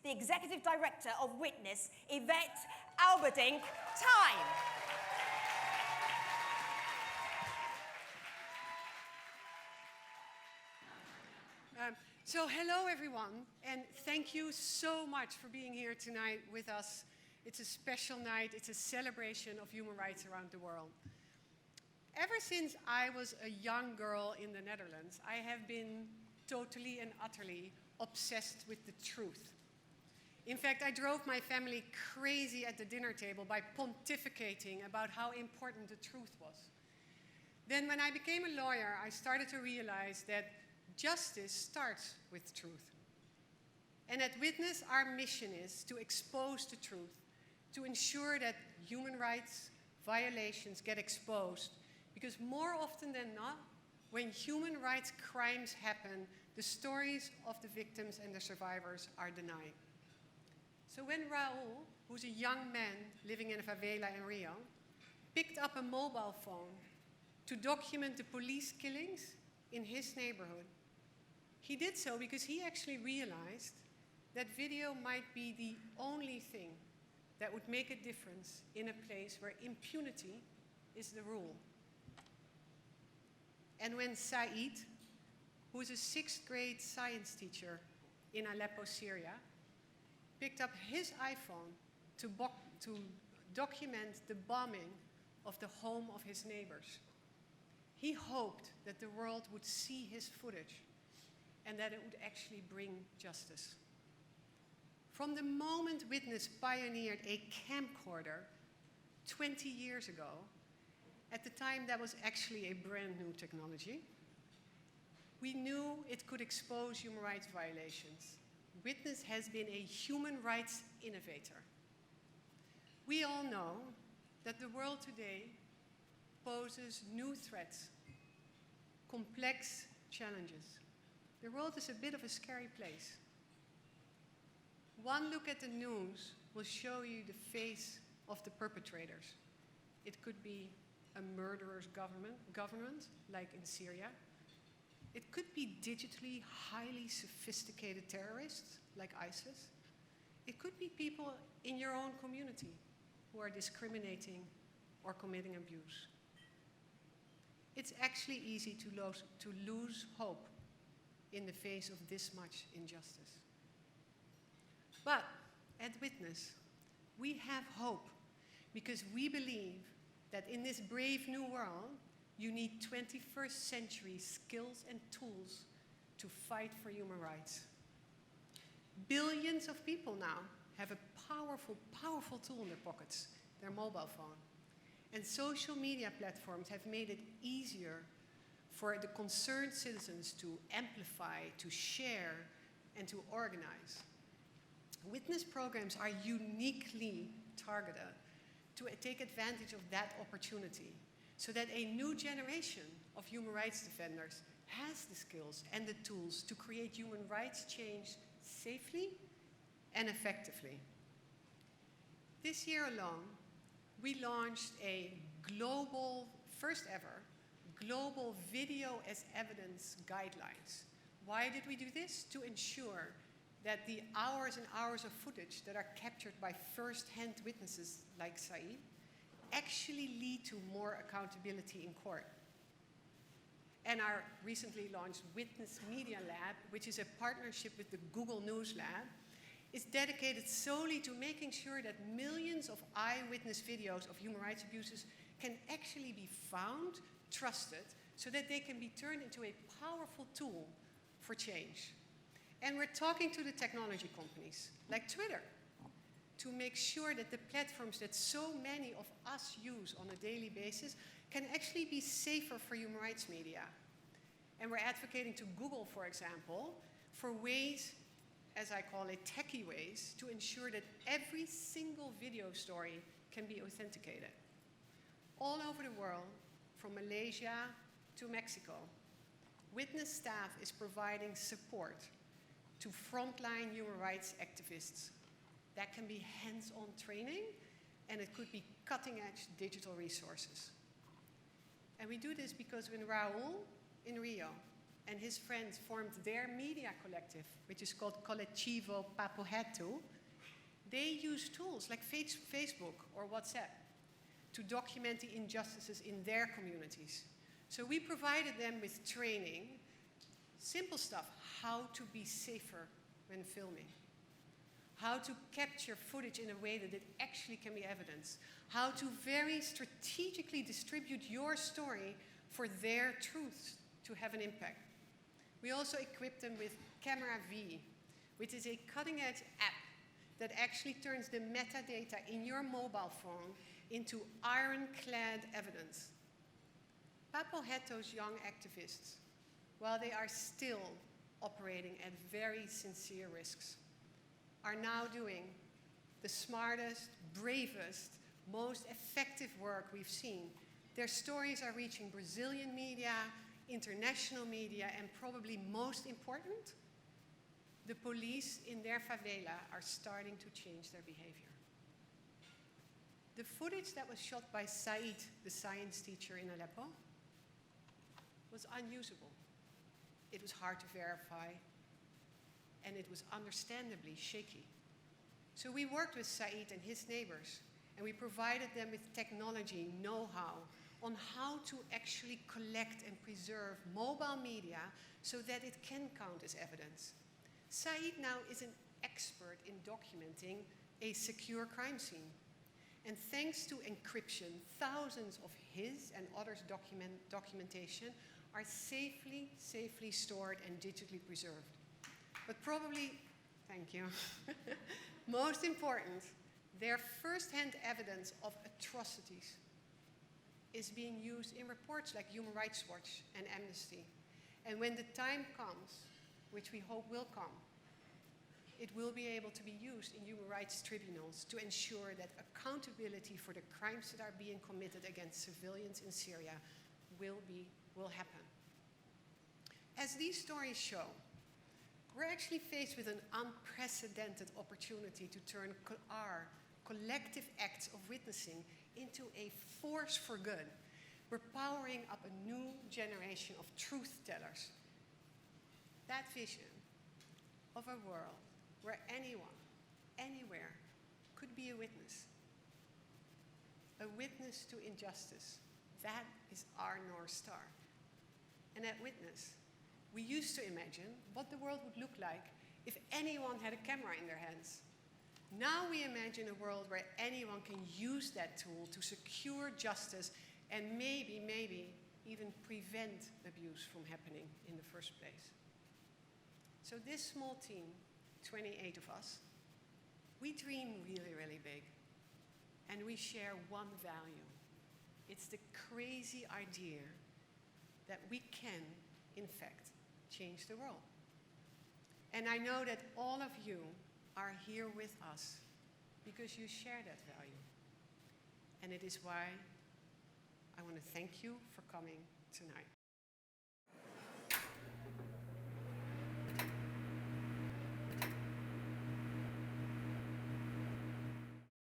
the Executive Director of Witness, Yvette Alberdingk Thijm. So hello everyone, and thank you so much for being here tonight with us. It's a special night, it's a celebration of human rights around the world. Ever since I was a young girl in the Netherlands, I have been totally and utterly obsessed with the truth. In fact, I drove my family crazy at the dinner table by pontificating about how important the truth was. Then when I became a lawyer, I started to realize that justice starts with truth. And at Witness, our mission is to expose the truth, to ensure that human rights violations get exposed. Because more often than not, when human rights crimes happen, the stories of the victims and the survivors are denied. So when Raul, who's a young man living in a favela in Rio, picked up a mobile phone to document the police killings in his neighborhood, he did so because he actually realized that video might be the only thing that would make a difference in a place where impunity is the rule. And when Said, who is a 6th grade science teacher in Aleppo, Syria, picked up his iPhone to document the bombing of the home of his neighbors, he hoped that the world would see his footage and that it would actually bring justice. From the moment Witness pioneered a camcorder 20 years ago, at the time that was actually a brand new technology, we knew it could expose human rights violations. Witness has been a human rights innovator. We all know that the world today poses new threats, complex challenges. The world is a bit of a scary place. One look at the news will show you the face of the perpetrators. It could be a murderer's government, like in Syria. It could be digitally highly sophisticated terrorists, like ISIS. It could be people in your own community who are discriminating or committing abuse. It's actually easy to lose hope in the face of this much injustice. But at Witness, we have hope because we believe that in this brave new world, you need 21st century skills and tools to fight for human rights. Billions of people now have a powerful, powerful tool in their pockets, their mobile phone. And social media platforms have made it easier for the concerned citizens to amplify, to share, and to organize. Witness programs are uniquely targeted to take advantage of that opportunity so that a new generation of human rights defenders has the skills and the tools to create human rights change safely and effectively. This year alone, we launched a global, first ever, global video as evidence guidelines. Why did we do this? To ensure that the hours and hours of footage that are captured by first-hand witnesses like Said actually lead to more accountability in court. And our recently launched Witness Media Lab, which is a partnership with the Google News Lab, is dedicated solely to making sure that millions of eyewitness videos of human rights abuses can actually be found, trusted, so that they can be turned into a powerful tool for change. And we're talking to the technology companies, like Twitter, to make sure that the platforms that so many of us use on a daily basis can actually be safer for human rights media. And we're advocating to Google, for example, for ways, as I call it, techie ways, to ensure that every single video story can be authenticated. All over the world, from Malaysia to Mexico, Witness staff is providing support to frontline human rights activists. That can be hands-on training, and it could be cutting-edge digital resources. And we do this because when Raul in Rio and his friends formed their media collective, which is called Collettivo Papohetto, they use tools like Facebook or WhatsApp to document the injustices in their communities. So we provided them with training, simple stuff, how to be safer when filming, how to capture footage in a way that it actually can be evidence, how to very strategically distribute your story for their truths to have an impact. We also equipped them with Camera V, which is a cutting-edge app that actually turns the metadata in your mobile phone into ironclad evidence. Papohetto's young activists, while they are still operating at very sincere risks, are now doing the smartest, bravest, most effective work we've seen. Their stories are reaching Brazilian media, international media, and probably most important, the police in their favela are starting to change their behavior. The footage that was shot by Said, the science teacher in Aleppo, was unusable. It was hard to verify, and it was understandably shaky. So we worked with Said and his neighbors, and we provided them with technology, know-how, on how to actually collect and preserve mobile media so that it can count as evidence. Said now is an expert in documenting a secure crime scene. And thanks to encryption, thousands of his and others' documentation are safely stored and digitally preserved. But probably, thank you, most important, their first-hand evidence of atrocities is being used in reports like Human Rights Watch and Amnesty. And when the time comes, which we hope will come, it will be able to be used in human rights tribunals to ensure that accountability for the crimes that are being committed against civilians in Syria will happen. As these stories show, we're actually faced with an unprecedented opportunity to turn our collective acts of witnessing into a force for good. We're powering up a new generation of truth tellers. That vision of a world where anyone, anywhere, could be a witness to injustice, that is our North Star. And that witness, we used to imagine what the world would look like if anyone had a camera in their hands. Now we imagine a world where anyone can use that tool to secure justice and maybe even prevent abuse from happening in the first place. So this small team, 28 of us, we dream really big, and we share one value. It's the crazy idea that we can, in fact, change the world. And I know that all of you are here with us because you share that value. And it is why I want to thank you for coming tonight.